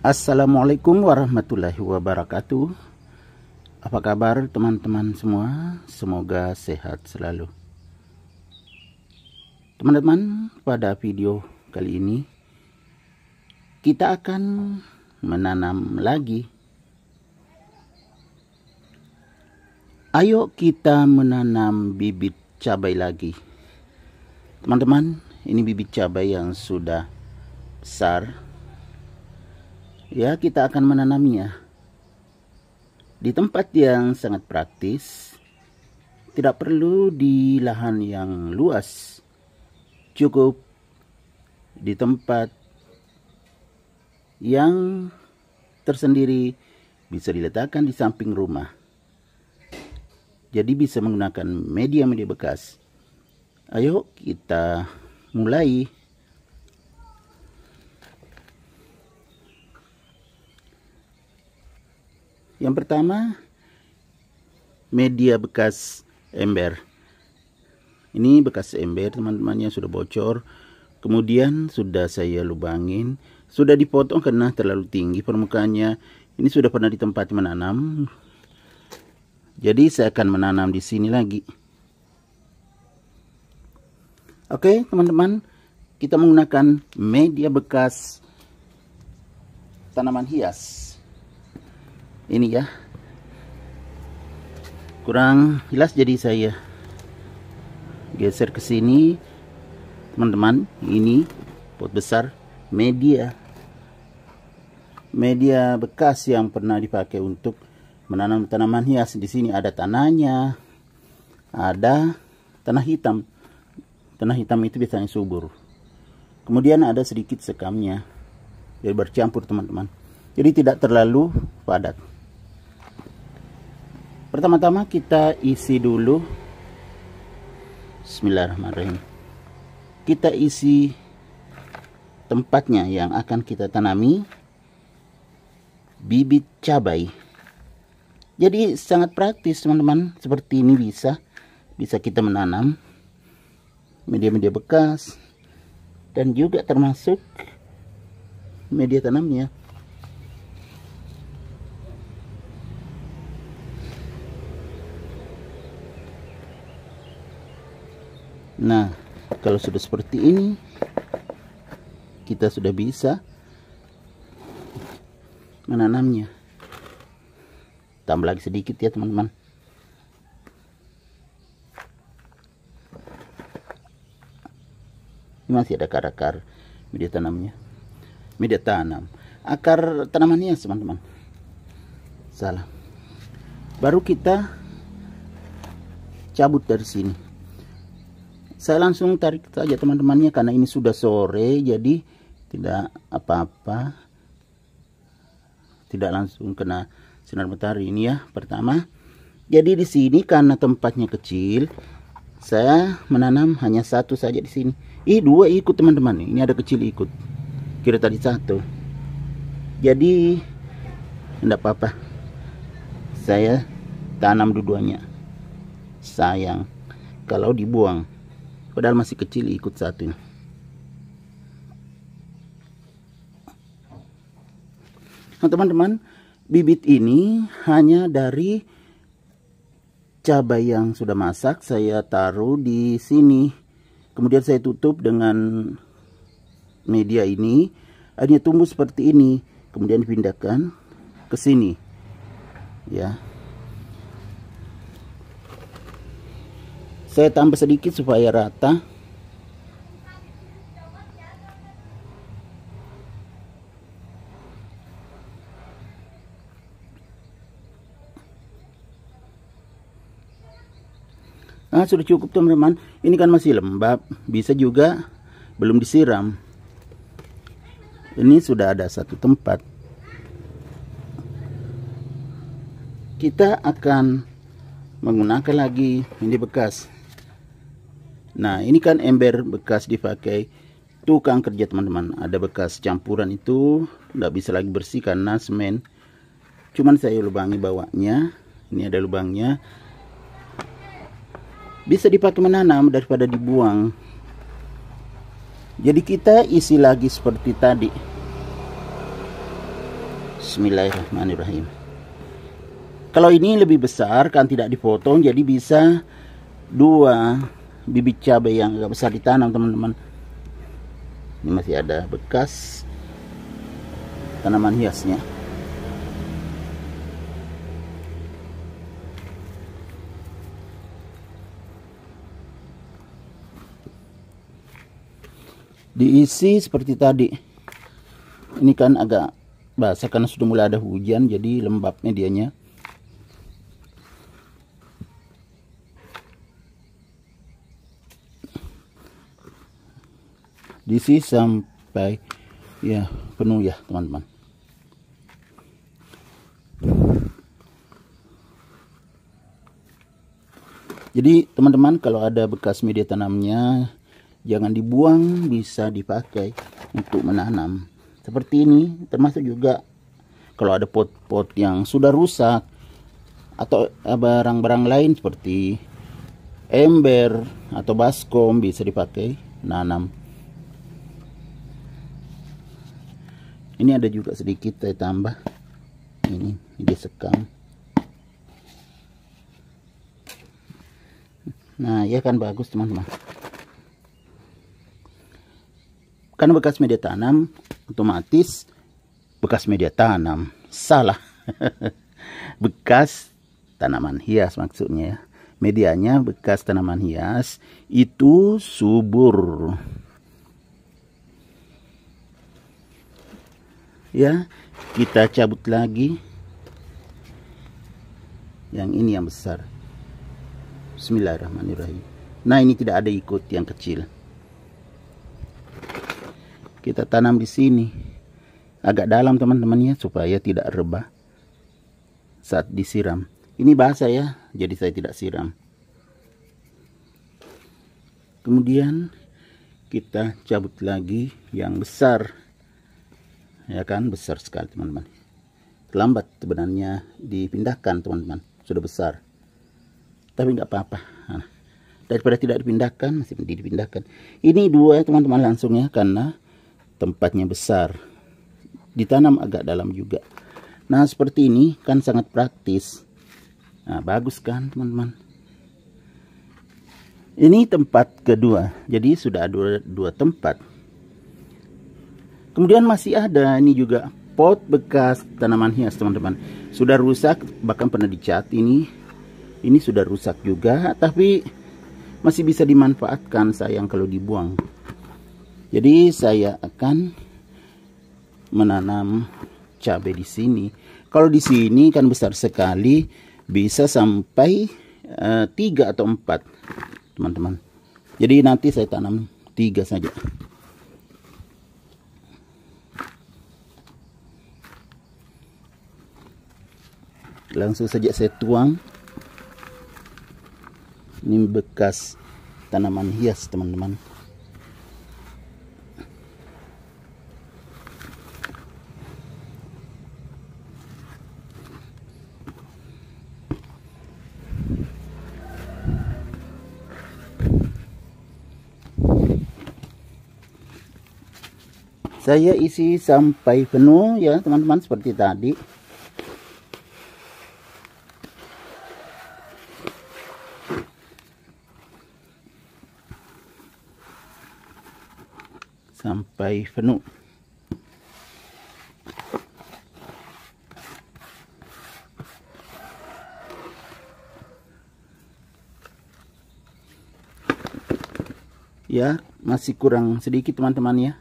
Assalamualaikum warahmatullahi wabarakatuh. Apa kabar teman-teman semua? Semoga sehat selalu. Teman-teman, pada video kali ini kita akan menanam lagi. Ayo kita menanam bibit cabai lagi. Teman-teman, ini bibit cabai yang sudah besar. Ya, kita akan menanamnya di tempat yang sangat praktis. Tidak perlu di lahan yang luas. Cukup di tempat yang tersendiri, bisa diletakkan di samping rumah. Jadi bisa menggunakan media-media bekas. Ayo kita mulai. Yang pertama, media bekas ember. Ini bekas ember, teman-teman, yang sudah bocor. Kemudian sudah saya lubangin. Sudah dipotong karena terlalu tinggi permukaannya. Ini sudah pernah ditempati menanam. Jadi saya akan menanam di sini lagi. Oke, teman-teman, kita menggunakan media bekas tanaman hias. Ini ya, kurang jelas, jadi saya geser ke sini. Teman-teman, ini pot besar media bekas yang pernah dipakai untuk menanam tanaman hias. Di sini ada tanahnya, ada tanah hitam. Tanah hitam itu biasanya subur. Kemudian ada sedikit sekamnya, jadi bercampur, teman-teman. Jadi tidak terlalu padat. Pertama-tama kita isi dulu. Bismillahirrahmanirrahim. Kita isi tempatnya yang akan kita tanami bibit cabai. Jadi sangat praktis, teman-teman. Seperti ini bisa kita menanam media-media bekas dan juga termasuk media tanamnya. Nah, kalau sudah seperti ini, kita sudah bisa menanamnya. Tambah lagi sedikit ya, teman-teman. Ini masih ada akar-akar media tanamnya. Media tanam. Akar tanamannya, teman-teman. Salah. Baru kita cabut dari sini. Saya langsung tarik saja, teman-temannya, karena ini sudah sore, jadi tidak apa-apa, tidak langsung kena sinar matahari. Ini ya pertama. Jadi di sini karena tempatnya kecil, saya menanam hanya satu saja di sini. Dua ikut, teman-teman. Ini ada kecil ikut. Kira tadi satu. Jadi tidak apa-apa. Saya tanam dua-duanya. Sayang kalau dibuang. Padahal masih kecil, ikut satu. Nah, teman-teman, bibit ini hanya dari cabai yang sudah masak. Saya taruh di sini. Kemudian saya tutup dengan media ini. Akhirnya tumbuh seperti ini. Kemudian dipindahkan ke sini. Ya. Saya tambah sedikit supaya rata. Nah, sudah cukup, teman-teman. Ini kan masih lembab. Bisa juga belum disiram. Ini sudah ada satu tempat. Kita akan menggunakan lagi ini bekas. Nah, ini kan ember bekas dipakai tukang kerja, teman-teman. Ada bekas campuran itu, tidak bisa lagi bersih karena semen. Cuman saya lubangi bawahnya. Ini ada lubangnya. Bisa dipakai menanam daripada dibuang. Jadi kita isi lagi seperti tadi. Bismillahirrahmanirrahim. Kalau ini lebih besar kan tidak dipotong, jadi bisa 2 bibit cabai yang agak besar ditanam teman-teman. Ini masih ada bekas tanaman hiasnya. Diisi seperti tadi. Ini kan agak basah karena sudah mulai ada hujan, jadi lembab medianya. Diisi sampai ya penuh ya teman-teman. Jadi teman-teman, kalau ada bekas media tanamnya jangan dibuang, bisa dipakai untuk menanam. Seperti ini, termasuk juga kalau ada pot-pot yang sudah rusak atau barang-barang lain seperti ember atau baskom bisa dipakai nanam. Ini ada juga sedikit saya tambah. Ini disekam. Nah, ya kan bagus teman-teman. Karena bekas media tanam, otomatis bekas media tanam. Salah. Bekas tanaman hias maksudnya ya. Medianya bekas tanaman hias itu subur. Ya, kita cabut lagi. Yang ini yang besar. Bismillahirrahmanirrahim. Nah, ini tidak ada ikut yang kecil. Kita tanam di sini agak dalam teman-temannya supaya tidak rebah saat disiram. Ini basah ya, jadi saya tidak siram. Kemudian kita cabut lagi yang besar, ya kan, besar sekali teman-teman. Terlambat sebenarnya dipindahkan teman-teman, sudah besar. Tapi nggak apa-apa. Nah, daripada tidak dipindahkan, masih dipindahkan. Ini 2 teman-teman langsung ya, karena tempatnya besar, ditanam agak dalam juga. Nah, seperti ini kan sangat praktis. Nah, bagus kan teman-teman. Ini tempat kedua, jadi sudah ada 2 tempat. Kemudian masih ada ini juga pot bekas tanaman hias teman-teman. Sudah rusak, bahkan pernah dicat ini. Ini sudah rusak juga, tapi masih bisa dimanfaatkan, sayang kalau dibuang. Jadi saya akan menanam cabai di sini. Kalau di sini kan besar sekali, bisa sampai 3 atau 4, teman-teman. Jadi nanti saya tanam 3 saja. Langsung saja saya tuang. Ini bekas tanaman hias, teman-teman. Saya isi sampai penuh ya teman-teman, seperti tadi. Sampai penuh. Ya, masih kurang sedikit teman-teman ya.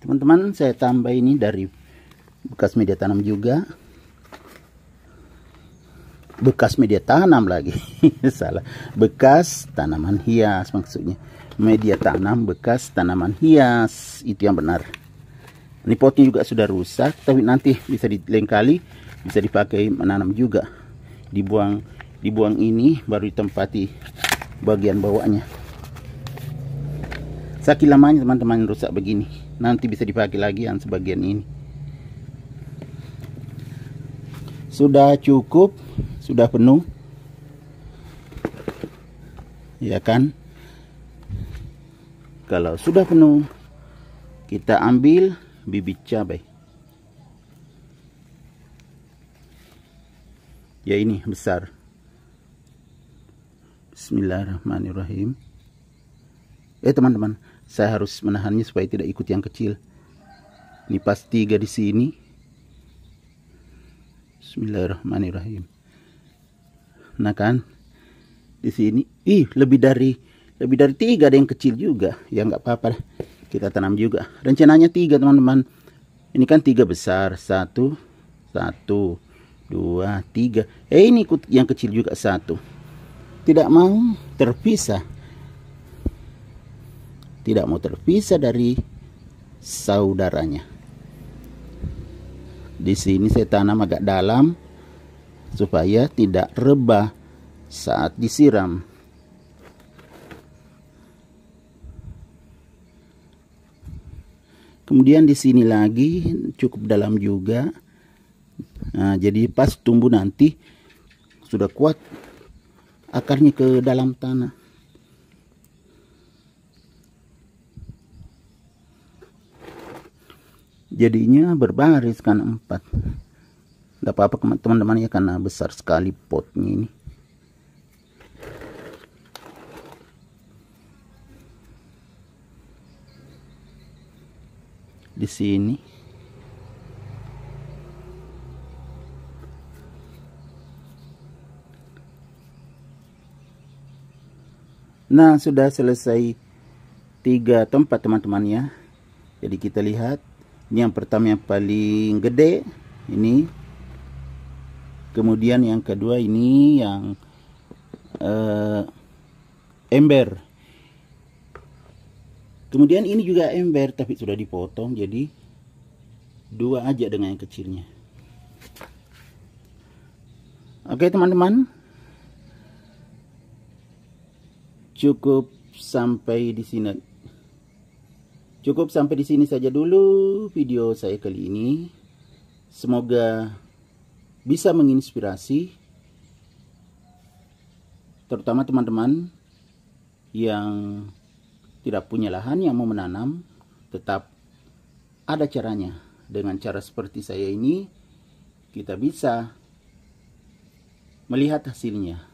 Teman-teman, saya tambah ini dari bekas media tanam juga. Bekas media tanam lagi. Salah. Bekas tanaman hias maksudnya. Media tanam bekas tanaman hias. Itu yang benar. Ini potnya juga sudah rusak, tapi nanti bisa lain kali bisa dipakai menanam juga. Dibuang ini baru ditempati bagian bawahnya. Saking lamanya teman-teman rusak begini, nanti bisa dipakai lagi yang sebagian ini. Sudah cukup, sudah penuh, ya kan? Kalau sudah penuh, Kita ambil bibit cabai. Ya, ini besar. Bismillahirrahmanirrahim. Teman-teman, saya harus menahannya supaya tidak ikut yang kecil. Ini pas 3 di sini. Bismillahirrahmanirrahim. Nah kan, di sini, lebih dari 3 ada yang kecil juga. Ya nggak apa-apa, kita tanam juga. Rencananya 3 teman-teman. Ini kan 3 besar, 1, 2, 3. Ini ikut yang kecil juga 1. Tidak mau terpisah. Tidak mau terpisah dari saudaranya. Di sini saya tanam agak dalam supaya tidak rebah saat disiram. Kemudian di sini lagi cukup dalam juga. Nah, jadi pas tumbuh nanti sudah kuat akarnya ke dalam tanah. Jadinya berbaris kan 4. Gak apa-apa teman-teman ya, karena besar sekali potnya ini. Di sini. Nah, sudah selesai 3 tempat teman-teman ya. Jadi kita lihat. Ini yang pertama yang paling gede ini. Kemudian yang kedua ini yang ember. Kemudian ini juga ember tapi sudah dipotong, jadi 2 aja dengan yang kecilnya. Oke teman-teman, cukup sampai di sini. Cukup sampai di sini saja dulu video saya kali ini. Semoga bisa menginspirasi, terutama teman-teman yang tidak punya lahan yang mau menanam. Tetap ada caranya. Dengan cara seperti saya ini, kita bisa melihat hasilnya.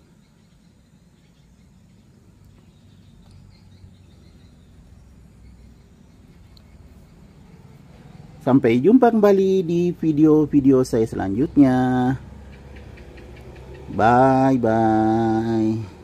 Sampai jumpa kembali di video-video saya selanjutnya. Bye-bye.